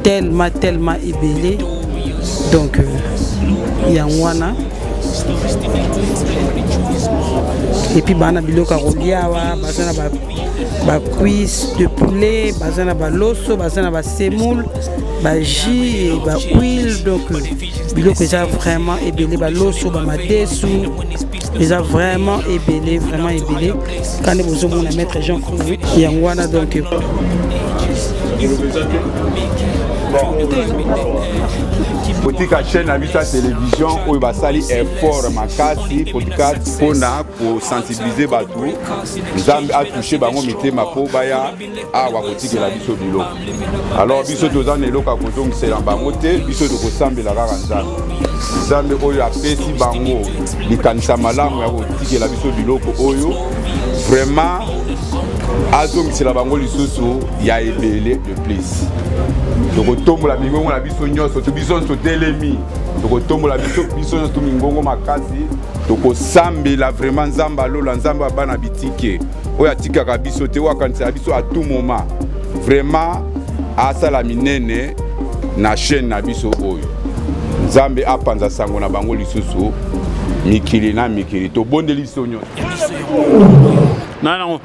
tellement ébélé. Donc il y a Wana. Et puis bana biloko roliawa, bazana ba cuisse de poulet, bazana ba loso, bazana ba semoule, ba jus et ba huile. Donc biloko ça vraiment ébélé, ba loso, ba madesu. Ils ont vraiment ébélé. Quand vous avez maître Jean Crouy, il y a Wana donc. Politique à chaîne à la télévision où il va salir effort makasi podcast pour sensibiliser batou. Nous avons touché bango mité mapo baya a wa politique la biso bilo. Alors biso tozan elo ka kozong c'est en bango te biso to kosambe la ranza. Zambe oyo apesi bango likanisa malamu ya politique la biso bilo ko oyo vraiment azong c'est la bango lisusu ya ebele de plus. Tokotombola mingongo na biso nyonso to biso to telemi tokotombola biso to mingongo makasi tokosambela vraiment nzamba lola nzamba bana bitike oya tikaka biso te wakanisa biso à tout moment vraiment asala minene na chaîne na biso oyo nzambe apanza sango na bango lisusu mikili na mikili to bondeli biso nyonso non.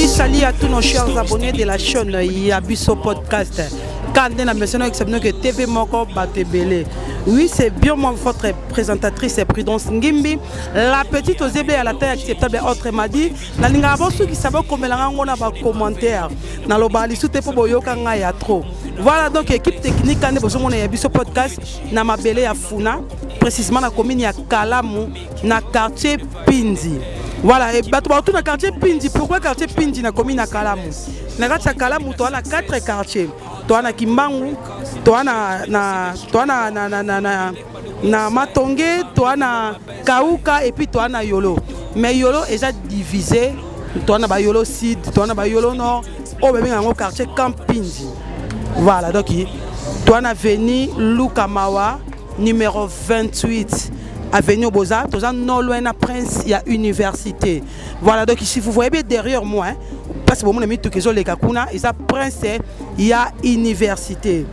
Salut à tous nos chers abonnés de la chaîne Yabiso Podcast. Quand on a mentionné que TV Moko Batebele. Oui, c'est bien moi, votre présentatrice Prudence Ngimbi. La petite Ozebe à la taille acceptable autre m'a dit. Na linga bosu qui savait comme la on a commentaire. Na lo bali sous te po boyoka nga ya trop. Voilà donc équipe technique quand on a Yabiso Podcast na mabele ya Funa, précisément na commune ya Kalamu na quartier Pinzi. Voilà, et tout dans le quartier Pinji. Pourquoi quartier Pinji na commune à Kalamu? Na quartier Kalamu, tu as 4 quartiers. Tu as Kimbangu, tu as na Matonge, tu as Kauka et puis tu as Yolo. Mais Yolo est déjà divisé. Tu as Yolo Sud, tu as Yolo Nord. Au même quartier Camp Pinji. Voilà, donc tu as avenue Lukamawa numéro 28. Avenue Boza, tout ça non loin de Prince, il y a université. Voilà, donc si vous voyez bien derrière moi, hein, parce que vous avez mis tout les Kakuna, et ça Prince, il y a université.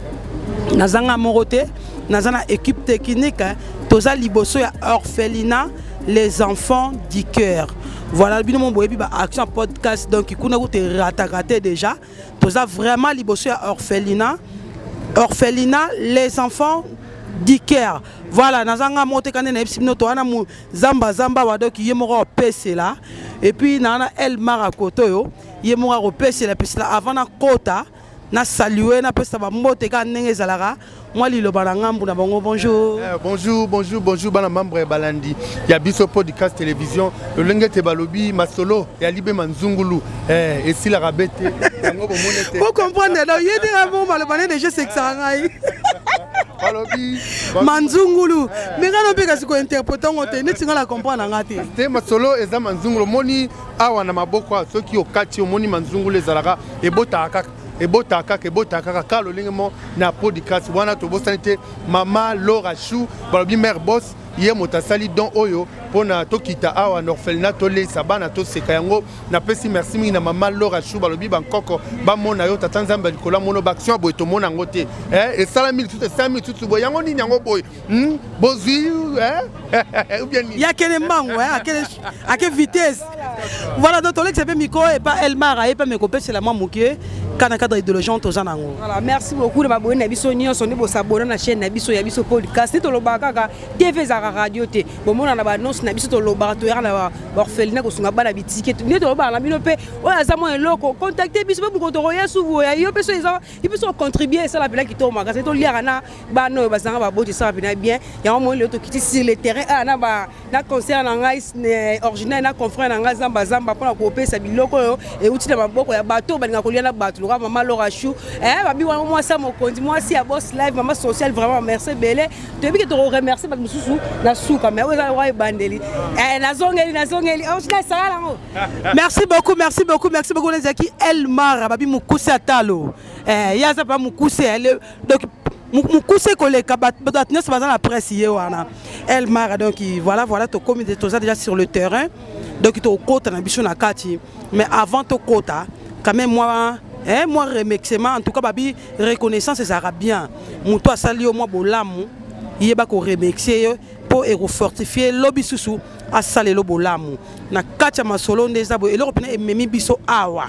Nazanga Morote, Nazana équipe technique, tout ça liboso il y a orphelinat, les enfants du cœur. Voilà, bien mon boy, action podcast, donc il y a raté déjà. Tout ça vraiment liboso il y a orphelinat, les enfants du cœur. Voilà, nazanga monte quand na epsino to ana mu zamba wado ki yemora pese là et puis na El Marakoto yo yemora pese la pese là avant na kota na saluer na pese ba mote ka ndenge zalara moi lilo bana ngambu na bango bonjour. Bonjour bana membre balandi ya biso podcast télévision le lengete balobi masolo ya libe manzungulu et si la rabete yango bomonete. Vous comprenez donc yede amo malobane déjà sexangai. Manzungulu mais quand on peut kasi ko interpréter on te neti ngala comprendre ngati te masolo eza manzungulu moni awa na maboko soki okati moni manzungulu ezalaka ebota kaka kalo lingemo na podcast wana to bosanite mama Laura Chou balobi mère boss ye motasali don oyo pona tokita awa na orphelinat to le sabana to seka yango na pesi merci mingi na mama Laura Chou balobi bankoko ba mona yo tata nzamba likola mono baction boy to mona ngote et sala 1000 tout 5000 tout boy yango ni yango boy bozui ou bien ni ya kele mango à quelle vitesse. Voilà donc Tolex c'est micro et pas Elmar et pas me copier c'est la maman mukie kana cadre idéologie to zanango. Voilà, merci beaucoup de m'abonner na biso nyonso ni bo s'abonner na chaîne na biso ya biso podcast to lobaka ka TV za radio te bo mona na ba annonce na biso to lobaka to ya na orphelinat ko sunga bana bitike ni to lobaka na bino pe oya za mo eloko contacter biso pe ko to roya suvu ya yo pe so ils peuvent contribuer ça la pela qui to magasin to liara na ba no ba zanga ba boti ça bien bien ya mo le to kiti sur le terrain na ba na concert na ngai original na confrère na ngai zamba pona ko pesa biloko et outil na maboko ya bato ba nga ko lia na bato maman Laura Chou babi wana moi ça mon compte moi si à boss live maman social vraiment merci belé depuis que te remercier ba mususu na souka mais oza wa bandeli nazongeli on china sala merci beaucoup les aki Elmar babi mukuse atalo yaza ba mukuse donc mukuse koleka batnya ça dans la presse hier wana Elmar donc voilà to comme déjà sur le terrain donc to kota na biso na kati mais avant to kota quand même moi remerciement en tout cas babi reconnaissance ça sera bien muto asali au moi bolamu yeba ko remercier pour fortifier lobby susu asali lo bolamu na kati masolo ndeza bo eloko pena ememi biso awa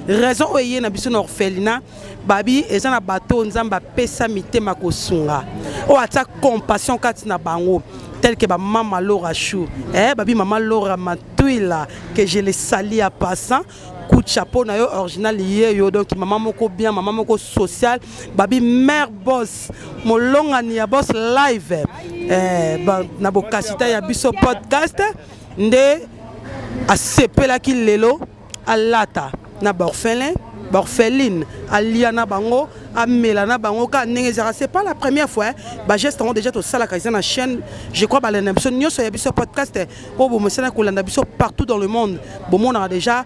raison oyé na biso na orphelinat babi eza na bato nzamba pesa mitema kosunga o ata compassion kati na bango tel que maman Laura Chou babi maman Laura Matuila que je les sali à passant coup de chapeau na yo original yo donc maman moko bien maman moko social babi mère boss molonga ni ya boss live na bokasita ya biso podcast nde asepela ki lelo alata na borpheline aliana bango amelana bango ka nengezara c'est pas la première fois ba geste on déjà to sala kaisa na chaîne je crois ba la biso nyoso ya biso podcast o bo mosana ko landa biso partout dans le monde bo mon a déjà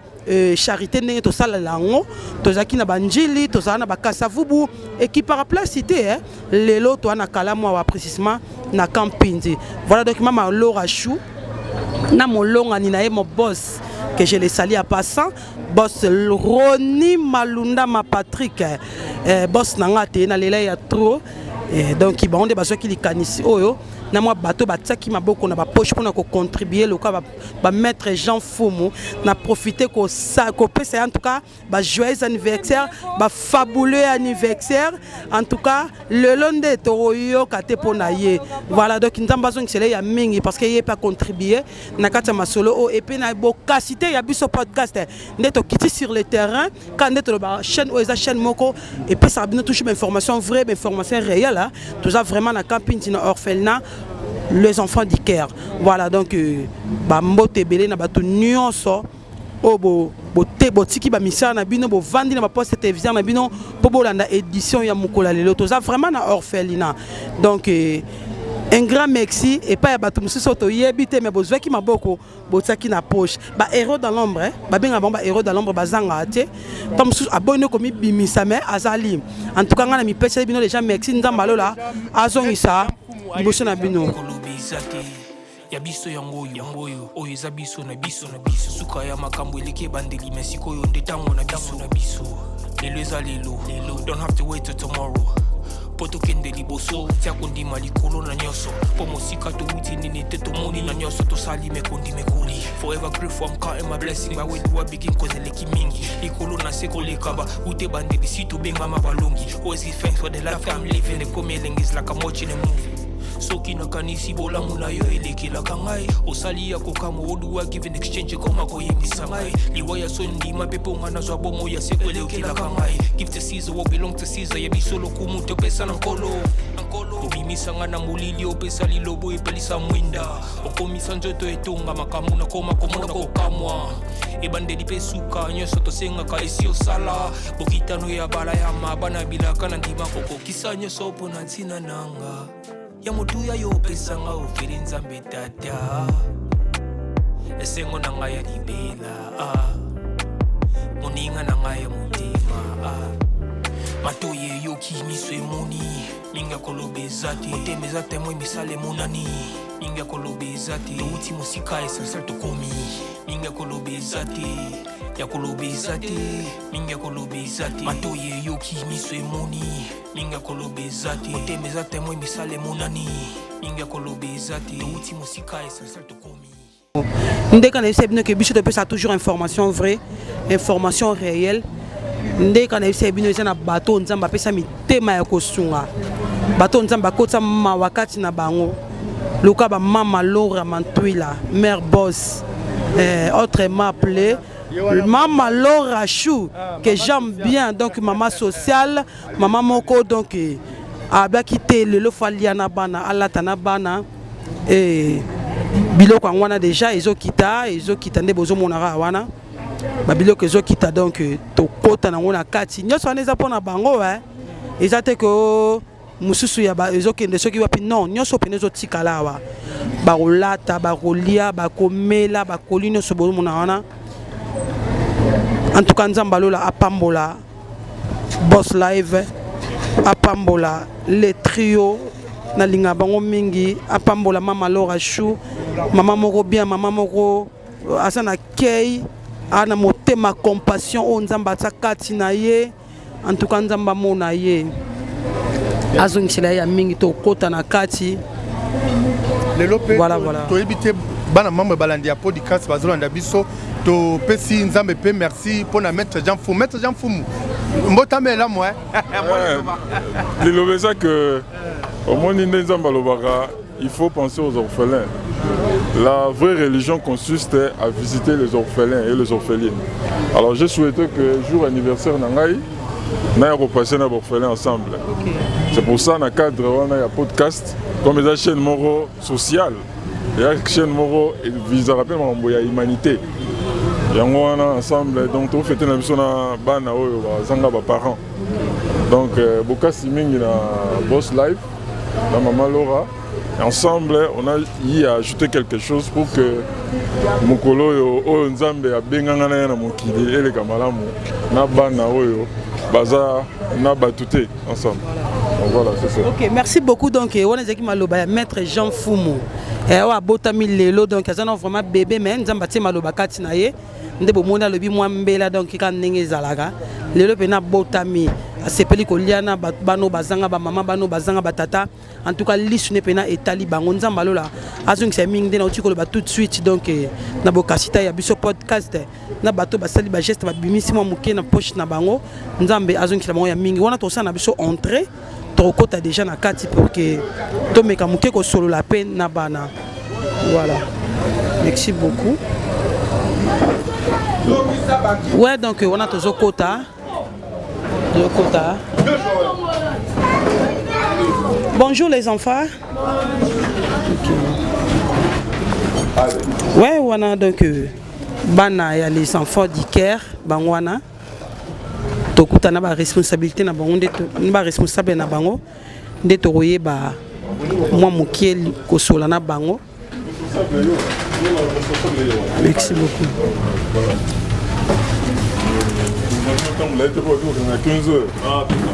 charité ndenge to sala lango to zaki na banjili to zana ba kasavubu équipe par place cité lelo to na kala moi précisément na camping voilà donc maman Laura Chou na molonga ni na ye mo boss que je les sali à passant boss Roni Malunda ma Patrick boss nanga te na lela ya trop donc ils vont des baso qui li kanisi oyo na moi bateau bataki maboko na ba poche pour na ko contribuer le quoi ba mettre Jean Fumu na profiter ko ça ko pesa en tout cas ba joyeux anniversaire ba fabuleux anniversaire en tout cas le londe toroyo kate pona ye voilà donc nzamba zo ngela ya mingi parce que yé pas contribuer na kata masolo et puis na bokasité ya biso podcast ndeto kiti sur le terrain quand ndeto ba chaîne ou eza chaîne moko et puis ça bien toucher information vraie information réelle tout ça vraiment na camping na orphelinat les enfants d'Iker. Voilà donc mbote belé na bato nyonso obo bote botiki ba misa na bino bo vandi na ba poste télévision na bino po bolanda édition ya mukola lelo to ça vraiment na orphelinat donc un grand merci et pas ya bato mususu to yebite mais bozwaki maboko botaki na poche ba héros dans l'ombre ba benga ba héros dans l'ombre bazanga ate pas mususu abonne komi bimisa mais azali en tout cas ngana mi pesa bino les gens merci nzamba lola azongisa liboso na bino ya biso yango oyo eza biso na biso suka ya makambo eleki bandeli mesiko yo nde tango na biso lelo eza lelo don't have to wait till tomorrow poto kende liboso tia kondima likolo na nyoso po mosika to wuti nini te to moni na nyoso to sali mekondi mekuli forever grateful I'm counting my blessing my way to begin cause eleki mingi likolo na seko lekaba ute bandeli si to benga mabalongi always give thanks for the life I'm living the coming is like I'm watching a movie soki na kanisi bolamu na yo elekelaka ngai osali ya kokamo oduwa give in exchange koma koyebisa ngai liwa ya sondima pepe onga nazwa bomo ya seko elekelaka ngai give to Caesar what belong to Caesar yebiso lokumu topesa na nkolo obimisanga na molili opesa lilobo epelisa mwinda okomisa nzoto etonga makambo na koma komona kokamwa ebandeli pe suka nyonso tosengaka esi osala bokitano ya bala ya mabana bilaka na ndima kokokisa nyonso mpo na ntina nanga ya motuya yo pesanga ofeli nzambe tata esengo na ngai ya libela moninga na ngai ya motema matoye yoki miso emoni minga kolobeza te motema eza temo emisala emonani minga kolobeza te touti mosika esansel tokomi minga kolobeza te ya kolobeza te minga kolobeza te matoye yoki miso emoni minga kolobeza te motema eza temo emisala emonani minga kolobeza te touti mosika esansel tokomi ndeka na yebisa bino ke biso topesa toujours information vraie information réelle ndeka na yebisa bino eza na bato nzambe apesa mitema ya kosunga bato nzambe akotisa mawakati na bango luka ba mama Laura Matuila mère boss autrement appelée Maman Laura Chou que j'aime bien donc maman sociale maman moko donc a quitté le lofaliana bana alatana bana et biloko ngwana déjà ezokita nde bozo monara wana ba biloko ezokita donc to kota na ngona kati nyoso aneza pona bango ezate ko mususu ya ba ezokende soki wapi non nyoso pene ezotikala wa bakolata bakolia bakomela bakoli nyonso bozo mona wana. En tout cas, Nzambalola apambola Boss Live, apambola les trios nalinga bango mingi apambola mama Laura Chou mama moko bien mama moko asa na kei ana motema compassion o nzamba atia kati na ye en tout cas nzamba mona ye azongisela ya mingi tokota na kati lelo pe voilà toyebi te bana membre balandi ya podcast bazolanda biso to pesi nzambe pe merci pour na maître Jean Fumu mbotamela moi lilobe ça que au monde nzamba lobaka il faut penser aux orphelins. La vraie religion consiste à visiter les orphelins et les orphelines. Alors j'ai souhaité que jour anniversaire nangai na repasser na orphelins ensemble. Okay. C'est pour ça na cadre on a un podcast comme une chaîne moro sociale. Il y a une chaîne moro et vise à rappeler la humanité. Et on a ensemble donc on fait une émission na bana oyo bazanga ba parents. Donc boka siming na Boss Live la maman Laura. Ensemble, on a y ajouté quelque chose pour que Mukolo yo Nzambe a bengangana na mokili et les kamalamu na bana oyo baza na batute ensemble. Donc voilà, c'est ça. OK, merci beaucoup donc on est maloba maître Jean Fumu. Et wa botami lelo donc ça non vraiment bébé mais Nzamba ti maloba kati na ye ndebo mona lobi mwa mbela donc ka ndenge zalaka lelo pe na botami asepeli koliana bano bazanga ba mama bano bazanga batata en tout cas lisu ne pena etali bango Nzamba lola azong c'est mingi na otiko ba tout de suite donc na bokasita ya biso podcast na bato basali ba geste ba bimisi mwa muke na poche na bango Nzambe azong kila bango ya mingi wana to sana biso entrée tokota déjà na kati pour que to meka muke ko solo la peine na bana voilà merci beaucoup. Ouais donc on a toujours quota. Bonjour les enfants. Okay. Ouais, on a donc bana ya les enfants d'Iker, bangwana. Tokuta na ba responsabilité na bango ndeto, ba responsable na bango ndeto roye ba moi mukiel ko sola na bango. Merci beaucoup. On a été pour à 15 heures. Ah, tout à fait.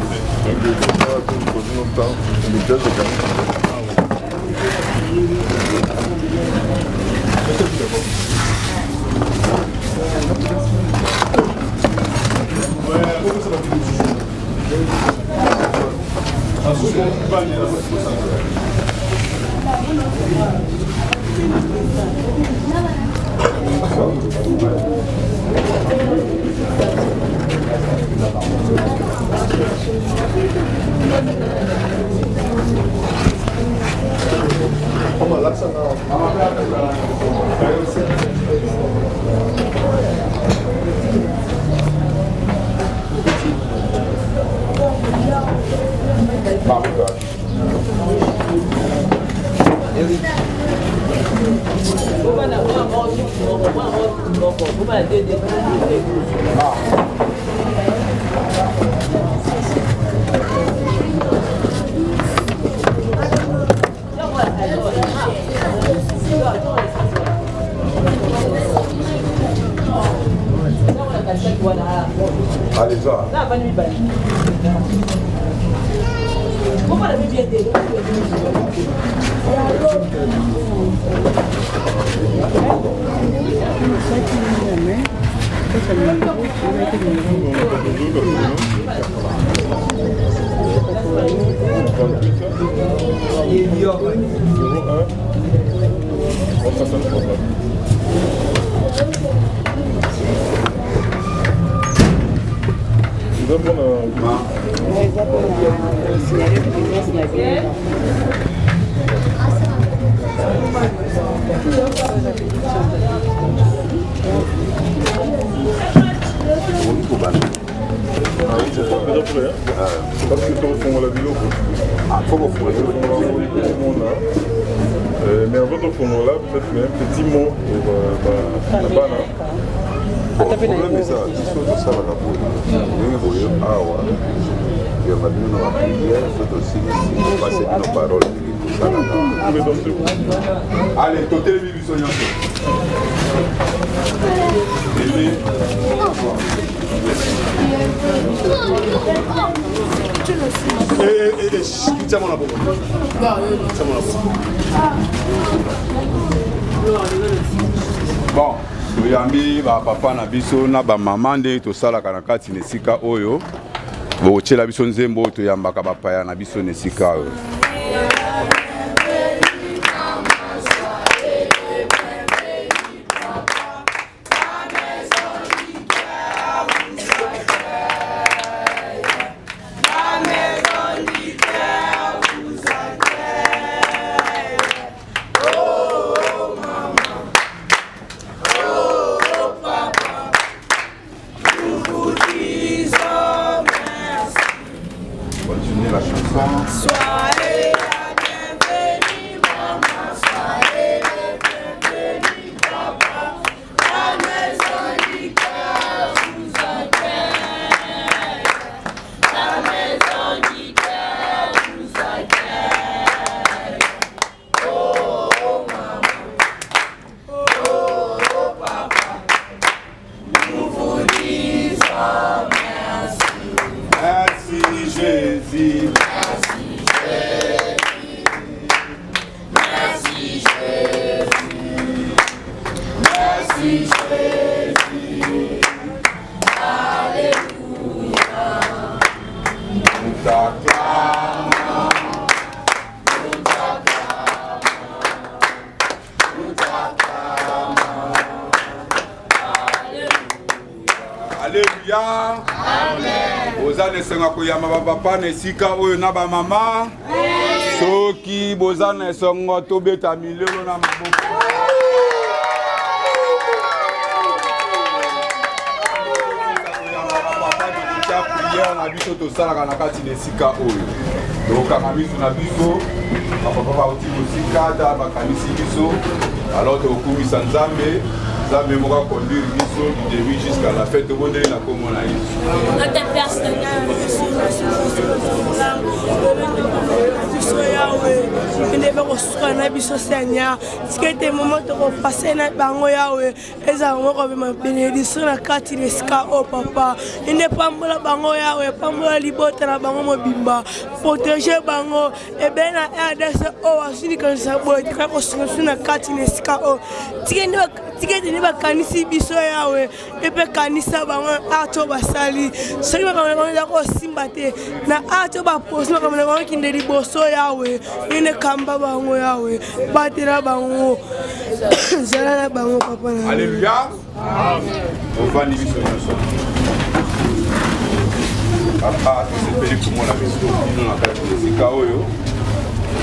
Mais avant de faire là, peut-être un petit mot pour la bana. Le problème est ça, c'est ça la capote. Il y a ma prière, c'est aussi passer nos paroles. Allez, toi télévision. Tu le sais. Bon, toyambi papa na biso na bamama nde tosalaka na kati na esika oyo botyela biso nzembo toyambaka bapaya na biso na esika oyo. Alléluia. Amen. Ozane senga koyamba papa na esika oyo na ba mama. Soki bozane songo tobeta milelo na maboko. Prière na biso tosalaka na kati na esika oyo. Tokanga biso na biso. Papa bauti mosika ta bakanisi biso. Alors tokumisa Nzambe. Nzambe moka conduire biso du début jusqu'à la fin tobondeli na kombo na Yesu. Notre Père Seigneur, il devait construire na biso Seigneur. Ce qui était moment de repasser na bango Yahweh. Et avant qu'on me bénédiction na kati na esika o papa. Il n'est pas mbola bango Yahweh, pas mbola libota na bango mobimba. Protéger bango et ben na RDC o asini kan sa boy tika construire na kati na esika o. Tiketi ni bakanisi biso Yahweh et pe kanisa bango ato basali. Soki bakamela ko simba te na ato ba poste bakamela ko kindeli boso Yahweh. Ine kamba bango Yahweh. Batira bango. Zala bango papa na. Alléluia. Amen. On va ni biso nyonso. Papa tosepeli komona biso bino na kati na esika oyo.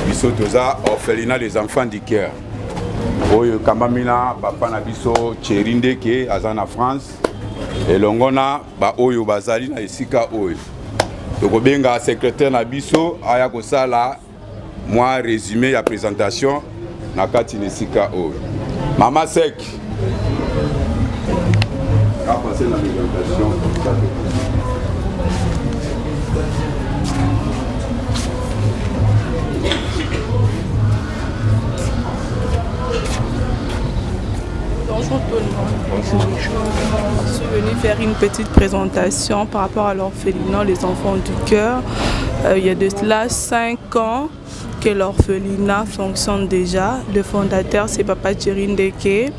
Biso toza orphelinat des enfants du cœur. Oyo kamamina papa na biso Cherindeke aza na France elongona ba oyo bazali na esika oyo tokobenga secrétaire na biso aya kosala moi résumé ya présentation na kati na esika oyo. Mama Sek a passé la présentation. Bonjour tout le monde. Je suis venue faire une petite présentation par rapport à l'orphelinat Les Enfants du Cœur. Il y a de cela 5 ans que l'orphelinat fonctionne déjà. Le fondateur c'est Papa Cherindeke.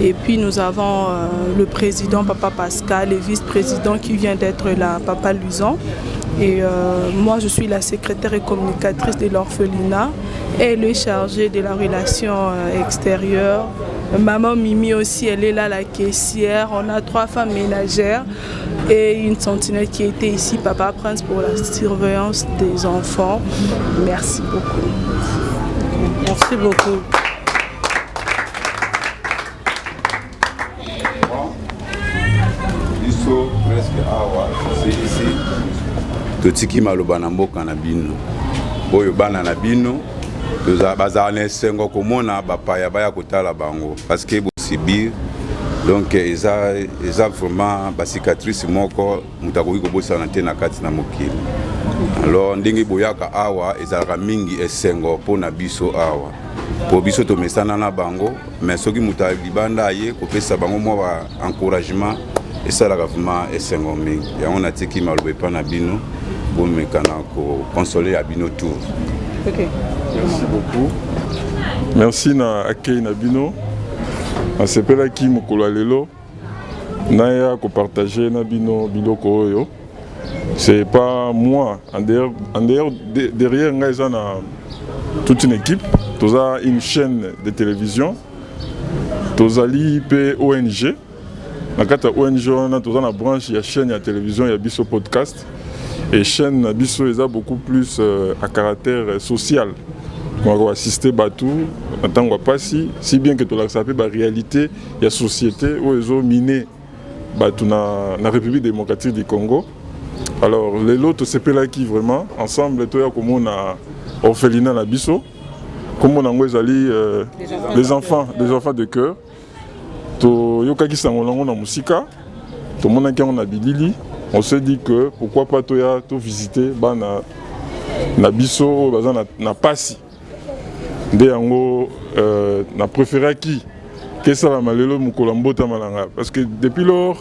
Et puis nous avons le président Papa Pascal et vice-président qui vient d'être là, Papa Luison. Et moi je suis la secrétaire et communicatrice de l'orphelinat et le chargé de la relation extérieure. Maman Mimi aussi, elle est là, la caissière. On a 3 femmes ménagères et une sentinelle qui était ici, Papa Prince, pour la surveillance des enfants. Merci beaucoup. Merci beaucoup. Biso presque awa c'est ici. Totiki maloba na mboka na bino. Boyo bana na bino. Bazala na esengo komona bapaya baya kotala bango parce que bosibir donc eza vraiment basicatrice moko mutakoki kobosana te na kati na mokili. Alors ndenge boyaka awa ezalaka mingi esengo mpona biso awa po biso tomesana na bango mais soki mutu libanda aye kopesa bango mwa ba encouragement esalaka vraiment esengo mingi yango natiki maloba epa na bino pour me consoler à Bino Tour. Ok. Merci beaucoup. Merci na accueil na Bino. Asepela ki mokolo lelo. Naya ko partager na Bino biloko oyo. C'est pas moi derrière ngai na toute une équipe. Toza une chaîne de télévision. Tozali pe ONG. Na kata ONG on toza na branche ya chaîne ya télévision ya biso podcast. Et chaîne na biso eza beaucoup plus à caractère social. On va assister Batou en tant que passi, si bien que tu l'as sapé la réalité de la société où ils ont miné Batou na République démocratique du Congo. Alors les autres c'est là qui vraiment ensemble toi comme on a orphelinat na biso, comme on a les enfants de cœur. To yoka ki sangolongo na musika, to mona ki on a bilili. On se dit que pourquoi pas toi visiter na biso baza na passi. De yango na préféré qui que ça la malelo mukolambota malanga parce que depuis lors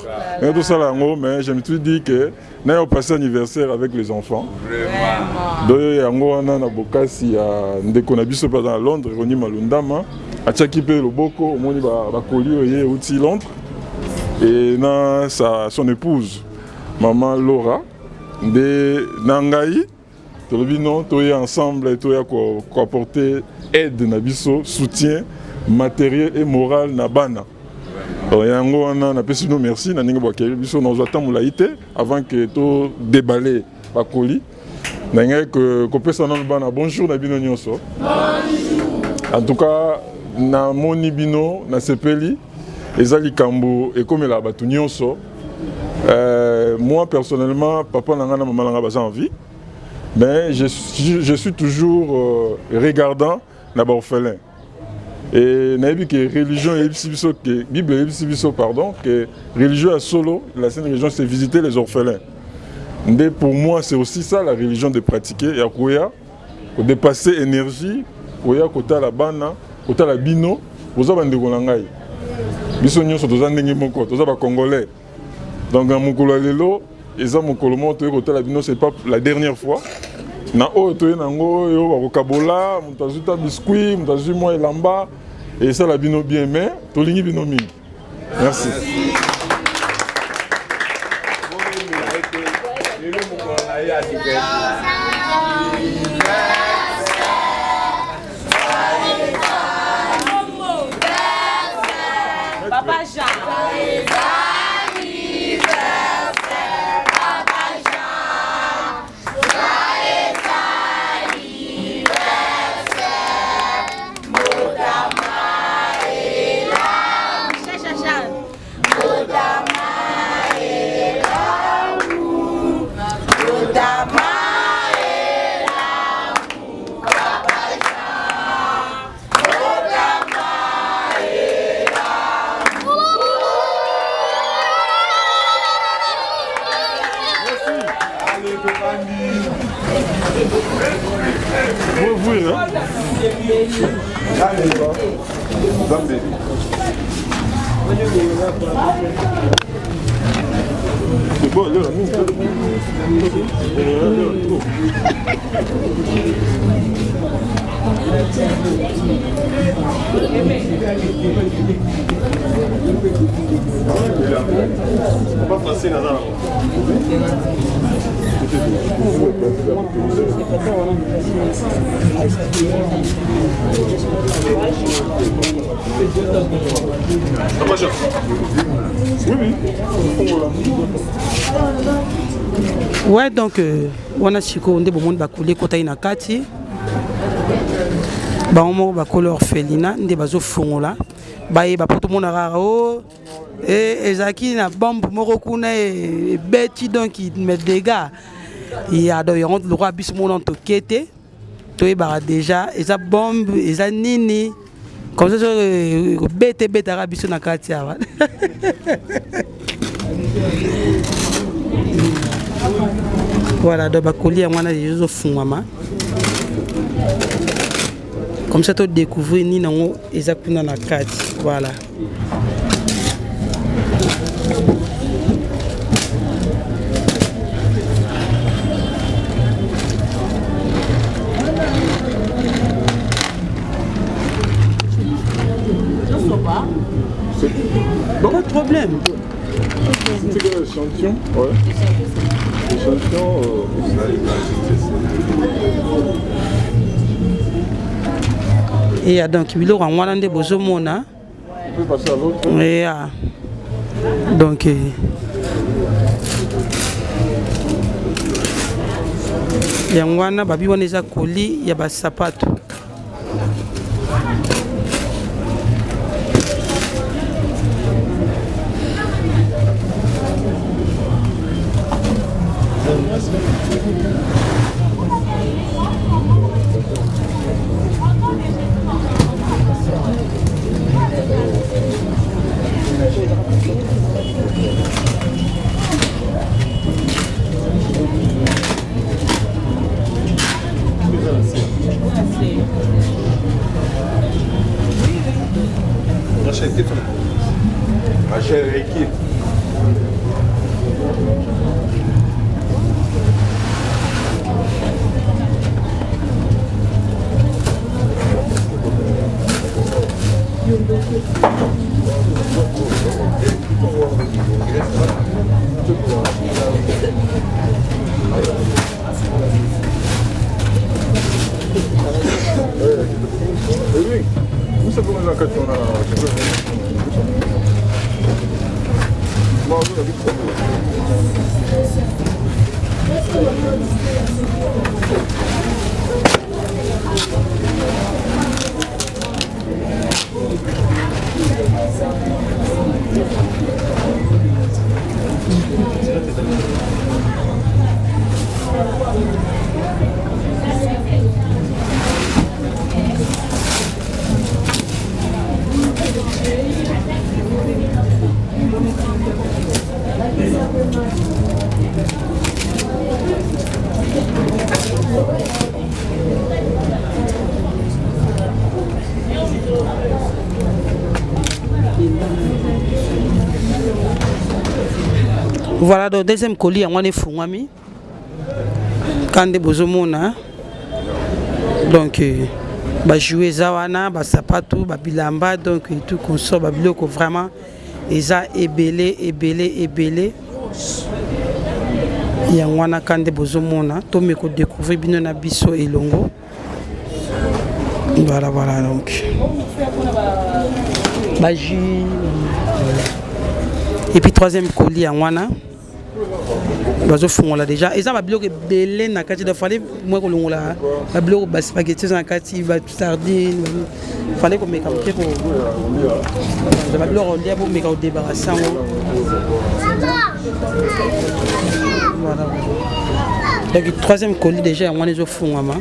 tout ça là mais je me suis dit que na passé anniversaire avec les enfants donc yango wana na bokasi ya ndeko na biso pas dans Londres Roni Malundama achaki pe loboko omoni ba koli oye uti Londres et na son épouse maman Laura de Nangai tolobi non toye ensemble et toya ko apporter aide na biso soutien matériel et moral na bana. Alors yango wana na pesi no merci na ninga bakeli biso na zata mulaite avant que to déballer ba colis. Na ninga ko pesa na bana bonjour na bino nyonso. En tout cas na moni bino na sepeli ezali kambo et comme la batu nyonso. Moi personnellement papa na ngana maman nga baza en vie. Mais je suis toujours regardant na orphelin. Et naïbi que religion et Bible et pardon que religion à solo la Sainte Religion c'est visiter les orphelins. Mais pour moi c'est aussi ça la religion de pratiquer et à quoi dépasser énergie, koya kota la bana, kota la bino, oza bande konangai. Biso nyonso toza ndenge moko, toza ba congolais. Donc en mokolo lelo eza mokolo mo to kota la bino c'est pas la dernière fois. Na o to nango yo ba kokabola mutazuta biscuit mutazu mo elamba et ça la bino bien mais to lingi bino mingi. Merci. Papa Jean. Ouais, donc wana siko nde bomoni bakole kota ina kati baomo bakole orphelinat nde bazofongola baye bapoto mona rara o ezaki na bombe moko kuna ebeti donc me dégâts ya do yango le roi bis mona to kete to ebara déjà eza bombe eza nini comme ça bete betara biso na kati awa. Voilà, donc bakoli à moi les gens font comme ça tu découvres ni nango exactement na carte. Voilà. échantillon, ouais. Échantillon. Et donc, il y a un peu de mona. On peut passer à l'autre. Et donc, il y a un babi wana eza koli ya ba sapato. Rachel Reiki. Voilà, donc deuxième colis, on est fumami. Quand des bozomona, donc bah jouer zawana, bah sapato, bah bilamba, donc tout qu'on sort, bah biloko vraiment, et ça ébélé. Il y a un quand des bozomona, tout me qu'on découvre bien na biso et longo. Voilà donc. Bah et puis troisième colis à wana. Bazo fongola déjà et ça va bloquer belé na kati de fallait moi ko longola ba bloquer ba spaghetti na kati ba sardine fallait ko meka ko ba bloquer on dia pour meka débarrasser voilà donc troisième colis déjà on les au fongama.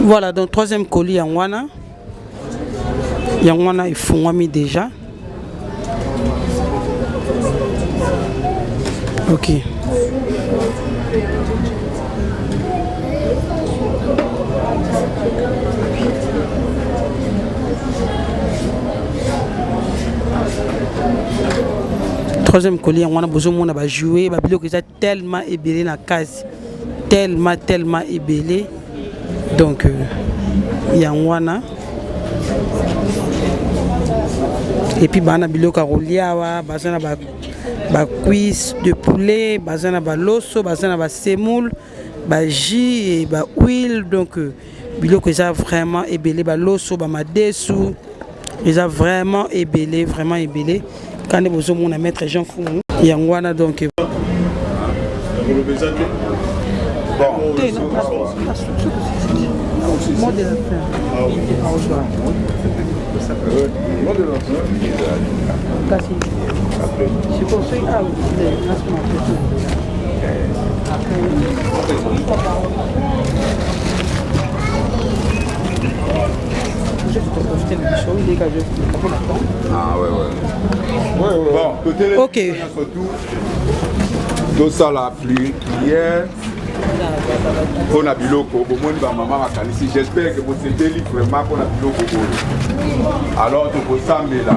Voilà, donc troisième colis Yangwana. Yangwana, ils font mis déjà. Ok. Troisième colis, on a besoin de jouer. Il est tellement ébélé dans la case. Tellement ébélé. Donc, il y a un et puis, il y a un cuisse de poulet, il y a un loso, il y a un semoule, il y a jus et huile. Donc, biloko eza vraiment ebele baloso bamadesu eza vraiment ebele quand nde bozomona maître Jean Fungu yango wana donc mot de la fin. Je conseille à Bon, côté ok. Tout ça la pluie hier. Pour la biloko, maman j'espère que vous êtes vraiment pour la biloko. Alors tu peux s'amener là.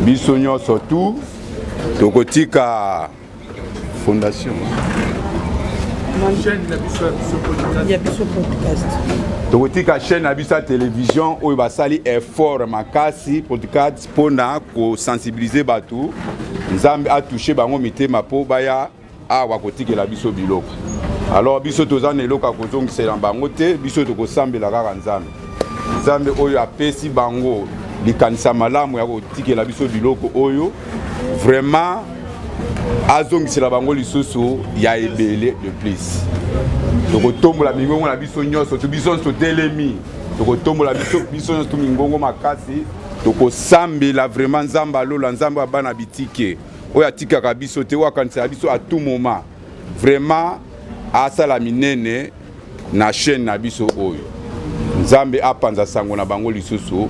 Bisogno surtout. Tu kotika fondation. Tu kotika chaîne Abissa télévision où il va salir effort makasi podcast pour sensibiliser batou. Nzambe a touché bango mitema po baya a wakotika la biso biloko. Alors biso tozana eloko kozongisela bango te biso tokosambela kaka nzambe nzambe oyo apesi bango likanisa malamu ya kotikela biso biloko oyo vraiment azongisela bango lisusu ya ebele de plus tokotombola mingongo na biso nyonso to biso totelemi tokotombola biso nyonso to mingongo makasi tokosambela vraiment nzambe alola nzambe abana bitike oyo atikaka biso te wakanisa biso à tout moment vraiment asala minene na chaîne na biso oyo nzambe apanza sango na bango lisusu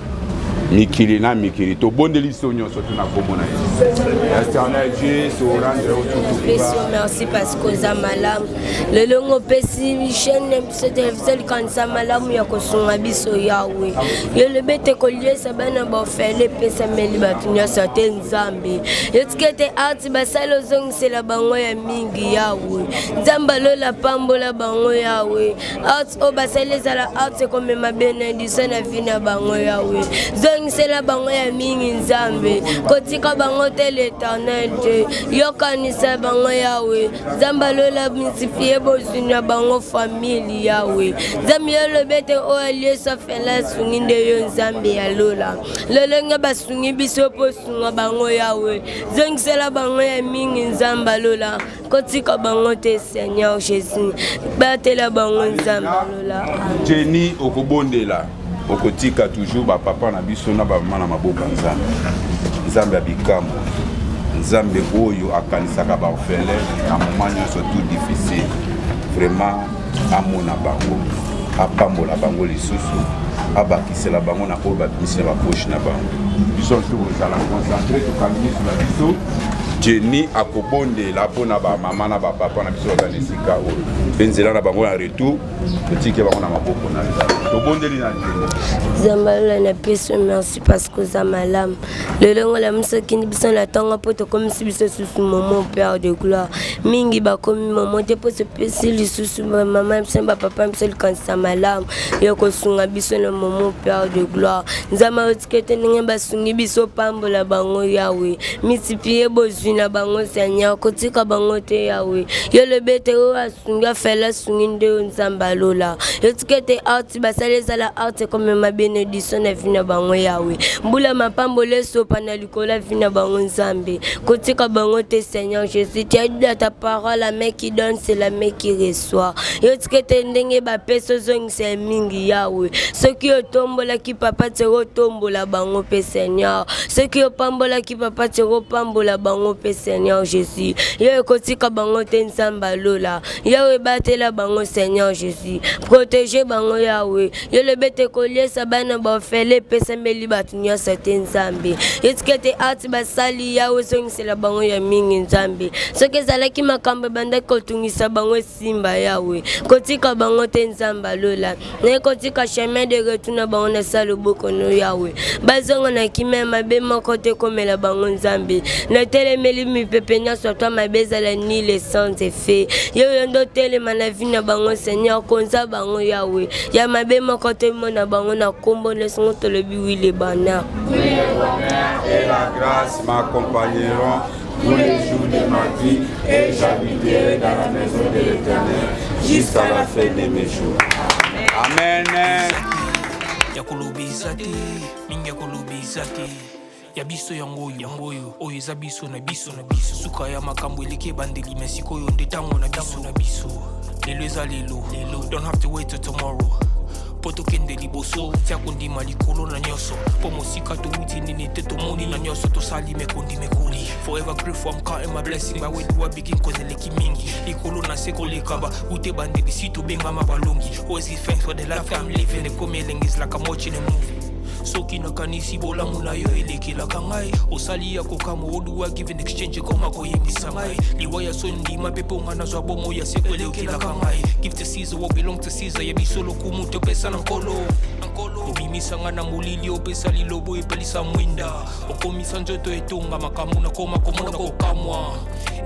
mikili na mikili to bondeli so nyonso tuna komona Éternel Dieu so rendre au merci parce que za malam le longo pesi chaîne biso télévision kanisa malamu ya kosunga biso yawe yo le bete kolie sabana ba fele pesa meli batunya sa te nzambe etikete art basalo zongisela bango ya mingi yawe nzamba lola pambola bango yawe art o basale zala art comme ma benediction na vina bango yawe zongisela bango ya mingi nzambe kotika bango te l'Éternel Dieu yokanisa bango yawe nzamba lola multiplier bozunya bango famille yawe nzambe yo bete o aliesa fela sungi nde yo nzambe ya lola lolenge basungi biso po sunga bango yawe zongisela bango ya mingi nzamba lola kotika bango te Seigneur Jésus batela bango nzamba lola Jenny okobondela okotika toujours ba papa na biso na ba mama na maboka nzambe abikamo nzambe oyo akanisaka ba ofele na moment nyonso tout difficile vraiment amona bango apambola bango lisusu abakisela bango na oyo babimisi na bapoche na bango biso ntu kozala concentré tokamini na biso Jenny akobondela mpona bamama na bapapa na biso baza na esika oyo mpe nzela na bango na retour totike bango na maboko na nzambe tobondeli na Jenny zambalola na peso merci parce que za malamu lelongo la msakini biso na ntango mpo tokomisi biso susu momo père de gloire mingi bakomi momo te mpo topesi lisusu bamama biso bapapa biso likanisa malamu yo kosunga biso na momo père de gloire nzambe otike te ndenge basungi biso pambola bango yawe multiplier bozwi na bango Seigneur kotika bango te yawe yo lebete oyo asungi afela sungi nde yo nzambe alola yo tike te art basala ezala art comme ma bénédiction na vie na bango yawe mbula mapambo lesopa na likola vie na bango nzambe kotika bango te Seigneur Jésus tu as dit à ta parole la main qui donne c'est la main qui reçoit yo tike te ndenge bapeso zongisa mingi yawe soki otombola ki papa tero tombola bango pe Seigneur soki opambola ki papa tero pambola bango pe Seigneur Jésus yo kotika bango te nzamba lola yo batela bango Seigneur Jésus protéger bango yawe yo le bete kolie sabana ba fele pesa meli batunya certain nzambe etikete ati basali yawe zongisela bango ya mingi nzambe soki ezalaki makambo banda kotungisa bango simba yawe kotika bango te nzamba lola ne kotika chemin de retour na bango na salo bokono yawe bazonga na kime mabe moko te komela bango nzambe na telemeli mipepe nyonso to mabezala ni le sans effet yo yondo telema na vie na bango Seigneur konza bango yawe ya mabe moko te mona bango na kombo le songo to le biwi le bana et la grâce m'accompagneront tous les jours de ma vie et j'habiterai dans la maison de l'Éternel jusqu'à la fin de mes jours. Amen. Yakolobiza te, mingi yakolobiza te. Ya biso yangoyo, oyo eza biso na biso. Suka ya makambo eleki bandeli mesikoyo nde tango na biso. Lelo eza lelo, don't have to wait till tomorrow. Poto kende liboso, tia kondima likolo na nyoso. Po mosika to uti nini te to moni na nyoso to sali mekondi. Forever grateful, I'm counting my blessing. But when do I begin cause eleki mingi. Likolo na seko lekaba, ute bandeli sito benga mabalongi. Always give thanks for the life I'm living. The coming is like I'm watching a movie. Soki na kanisi bola muna yo elekela kangai osali ya kokamo oduwa give in exchange koma koyebisa ngai liwaya sondi mapepo ngana zwa bomo ya sekwelekela kangai give to Caesar what belong to Caesar ya bisolo kumuto pesa na nkolo obimisa ngana mulili opesa lilobo epelisa mwinda okomisa njoto etonga makamu na koma komona kokamwa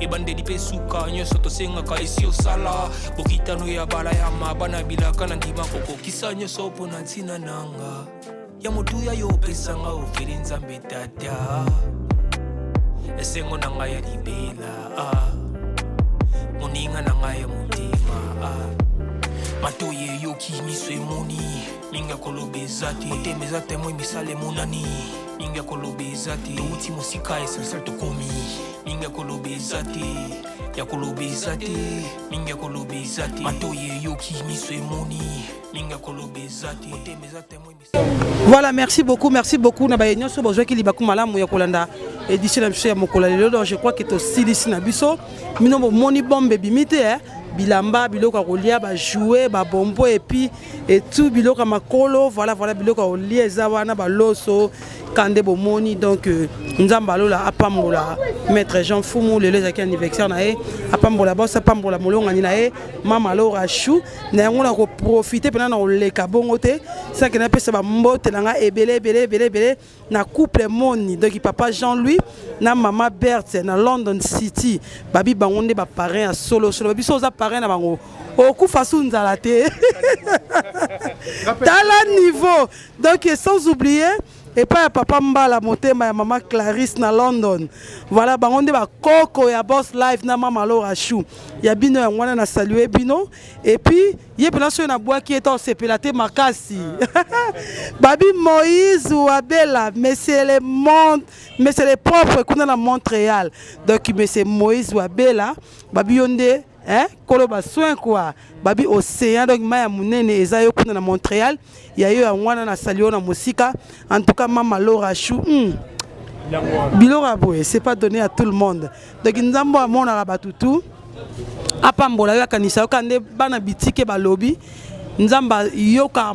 ebandeli pesuka nyoso tosengaka esi osala bokitano ya bala ya mabana bilaka na ndima kokokisa nyoso opo na ntina nanga ya motuya yo pesanga ofeli nzambe tata esengo na ngai ya libela moninga na ngai ya motema matoye yoki miso emoni minga kolobeza te motema eza temo misala emonani minga kolobeza te touti mosika esensel tokomi minga kolobeza te ya kolobeza te minga kolobeza te matoye yoki miso emoni minga kolobeza te motema eza temo misala. Voilà, merci beaucoup. Na bayenyo so besoin ki libaku malamu ya kolanda édition na biso ya mokolo lelo donc je crois que to silisi na biso mino moni bombe bimite bilamba biloko kolia ba jouer ba bombo et puis et tout biloko makolo voilà biloko kolia eza wana ba loso kande bomoni donc nzamba lola apambola maître Jean Fumu lelo ezaki anniversaire na ye apambola boss apambola molonga ni na ye mama Laura Chou na yango na ko profiter pendant na leka bongo te ça que na pesa ba mbote na nga ebele na couple moni donc papa Jean-Louis na mama Berthe na London City babi bangonde ba parrain à solo babi so za parrain na bango okufa sunzala te tala niveau donc sans oublier et pas papa Mbala motema ya mama Clarisse na London voilà bangonde ba koko ya boss live na mama Laura Chou ya bino ya ngwana na saluer bino et puis ye pena so na bois qui est en sepelate makasi babi Moïse ou Abela mais c'est le monde mais c'est les propres kuna na Montréal donc mais c'est Moïse ou Abela babi yonde koloba soin quoi babi océan donc maya munene eza yo kuna na Montréal ya yo ya ngwana na salio na musika en tout cas mama Laura Chou bilora boye c'est pas donné à tout le monde donc nzambo amona rabatutu apambola yo kanisa kande bana bitike balobi nzamba yoka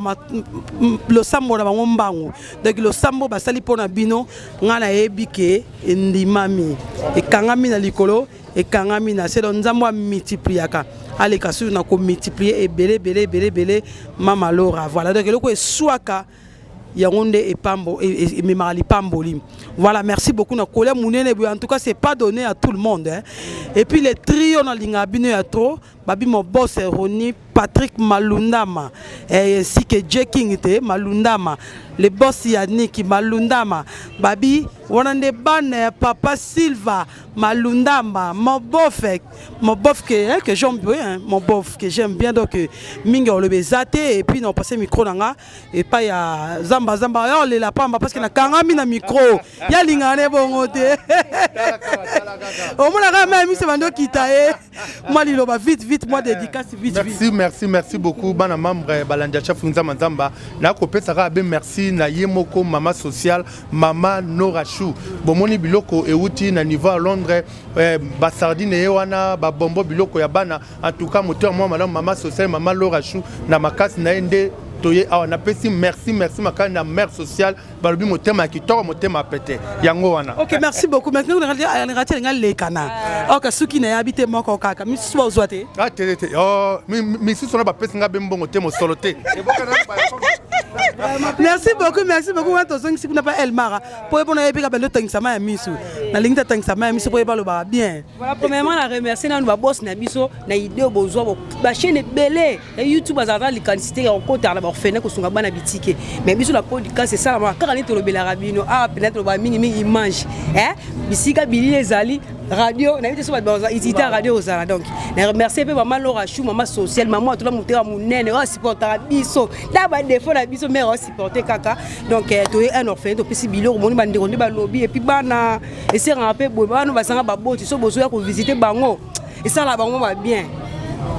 lo sambo na bango mbango donc lo sambo basali pona bino ngana ebike ndimami ekangami na likolo ekangami na c'est donc nzambo multipliaka ale kasu na ko multiplier ebele mama Laura voilà donc eloko eswaka yangonde et pambo et memali pamboli voilà merci beaucoup na kolé munene en tout cas c'est pas donné à tout le monde hein. Et puis les trio na linga bino ya trop babi mon boss Roni Patrick Malundama et ainsi que Jacking te Malundama le boss Yannick Malundama babi wanande ban papa Silva Malundama mon bof que j'aime bien mon bof que j'aime bien donc minga le bezate et puis non passer micro nanga et pas ya zamba yo le la pamba parce que na kangami na micro ya lingane bongo te au moins la même mi se bando kitae moi lilo ba vite moi dédicace vite merci beaucoup bana membre balanja chef nzamba nzamba na ko pesa ka be merci na yemoko mama social mama Nora Chou bomoni biloko euti na niveau à Londres ba sardine yewana ba bombo biloko ya bana en tout cas moteur moi madame mama social mama Laura Chou na makasi na ende toye on appelle merci makana na mère sociale balobi motema kitoko motema pété yango wana. OK merci beaucoup maintenant on raté ngal le kana OK suki na habité moko kaka mi so ozwate ah tete oh mi si sona ba pesa nga bembo motema soloté merci beaucoup on to song si kuna pa Elmara pour bon na epika belo tangsama ya misu na linga tangsama ya misu pour ba lo ba bien voilà premièrement la remercier na ba boss na biso na idée bozwa ba chaîne belé et YouTube azata likansité en côté na ba fene ko sunga bana bitike mais biso la podcast c'est ça la kaka ni to lobela rabino ah peut-être ba mingi image bisika bilile ezali radio na biso ba ici radio ozala donc na remercier pe maman Laura Chou maman sociale maman tout la monter munene o supporter biso da ba défaut na biso mère o supporter kaka donc to un orphelin to pesi biloko moni ba ndeko ba lobby et puis bana et c'est rappel bo bana ba sanga ba boti so bozo ya ko visiter bango et ça là bango va bien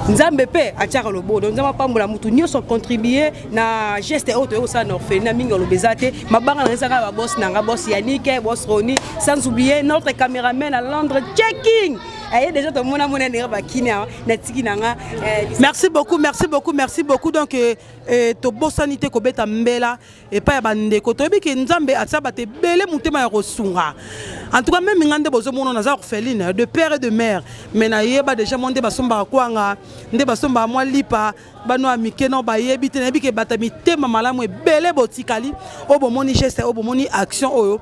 Nzambe pe atiaka lobo donc nzamba pambola mutu nyonso contribuer na geste auto au san orphelin mingi lobezate mabanga na saka ba boss nanga boss Yannick boss Roni sans oublier notre caméraman à Londres checking et déjà tout le monde a mon énergie ba kina na tiki nanga merci beaucoup donc to bosanité ko beta mbela et pas ba ndeko to bi ke Nzambe atsaba te bele mutema ya kosunga en tout cas même ngande bozo mono na za orpheline de père et de mère mais na yeba déjà monde basomba kwanga nde basomba mwa lipa bano amike no ba yebi te na bi ke batami tema malamu e bele botikali obo moni geste obo moni action oyo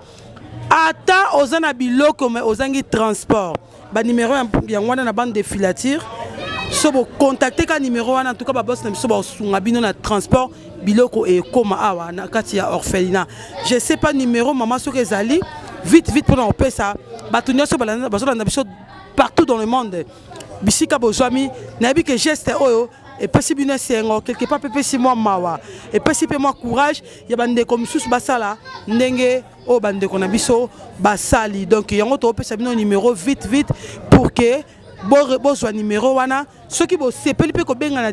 ata ozana biloko mais ozangi transport ba numéro ya ngwana na bande de filature so bo contacter ka numéro wana en tout cas ba boss na biso ba sunga bino na transport biloko e koma awa na kati ya orphelinat je sais pas numéro maman soki ezali vite pour on peut ça batunya so balanda bazolanda biso partout dans le monde bisika bozwami na bi que geste oyo et pesi bino sengo quelque part pesi moi mawa et pesi pe moi courage ya bande comme sous basala ndenge o bande ko na biso basali donc yango to pesa bino numéro vite pour que bo soit numéro wana ceux qui bo sepeli pe ko benga na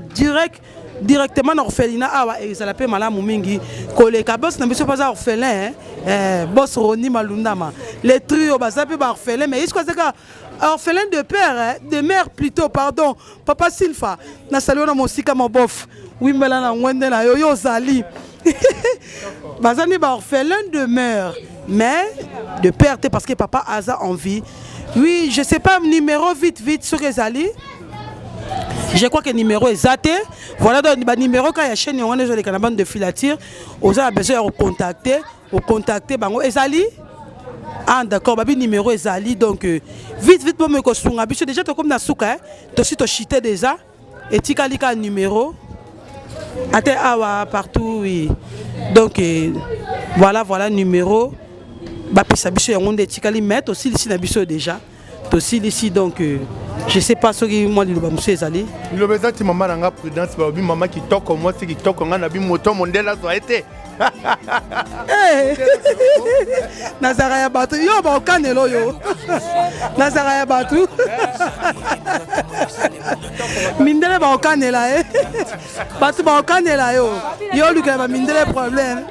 directement na orphelinat awa et ça l'appelle malamu mingi koleka boss na biso pas orphelin boss Roni Malundama les trio basape ba orphelin mais est-ce que c'est orphelin de père de mère plutôt pardon papa Silfa na salio na mosika mo bof oui mbela na ngwende na yo zali bazani ba orphelin de mère mais de père parce que papa a envie oui je sais pas numéro vite sur les ali. Je crois que le numéro est zaté. Voilà donc le numéro quand il y a chaîne on est sur les canaux de filature. Vous avez besoin de contacter bango ezali. Ah d'accord, babi numéro ezali donc vite pour me kosunga biso déjà to comme na suka to si to chité déjà et tikalika numéro ate awa partout oui. Donc voilà numéro ba pesa biso yango de tikali mettre aussi ici na biso déjà. Aussi ici donc je sais pas ce que moi liloba monsieur ezali liloba ezati mama nanga prudence ba bi mama kitoko moi c'est kitoko nga na bi moto mondela zo été nazara ya bato yo ba okanelo yo nazara ya bato mindele ba okanela bato ba okanela yo luka ba mindele problème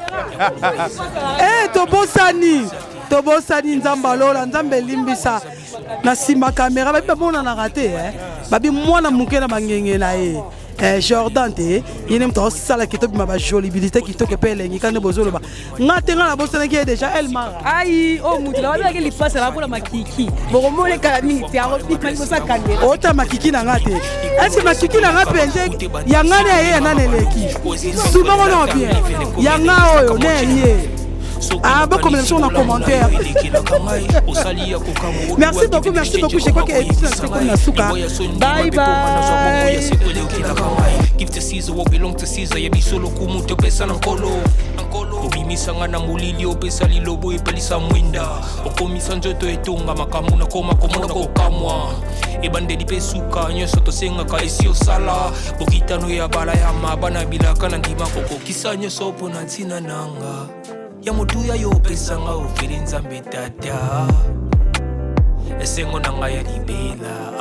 to bosani nzamba lola nzambe limbisa na sima caméra ba mona na raté babi mwana muke na bangenge na Jordan te yene mto sala kitobi ma ba jolibilité kitoke pele ngi kande bozolo ba ngate ngala bosana ki déjà elle mara ai o mutu la wala ke li passe la pour la makiki boko mole kala mingi ti aro ti mali bosa kanye ota makiki na ngate est-ce que makiki na ngapende ya ngane ye na neleki souvent on bien ya nga oyo ne ye ah bon comme on a commentaire merci beaucoup je crois que c'est comme la souka bye give to Caesar what belong to Caesar ya bisolo kumuto pesa na nkolo obimisanga na mulili opesa lilobo epelisa mwinda okomisa nzoto etonga makamu na koma komona kokamwa ebandeli pe suka nyonso tosengaka esi osala bokitano ya bala ya mabana bilaka na ndima kokokisa nyonso mpo na ntina nanga ya motuya yo opesanga ofeli nzambe tata esengo na ngai ya libela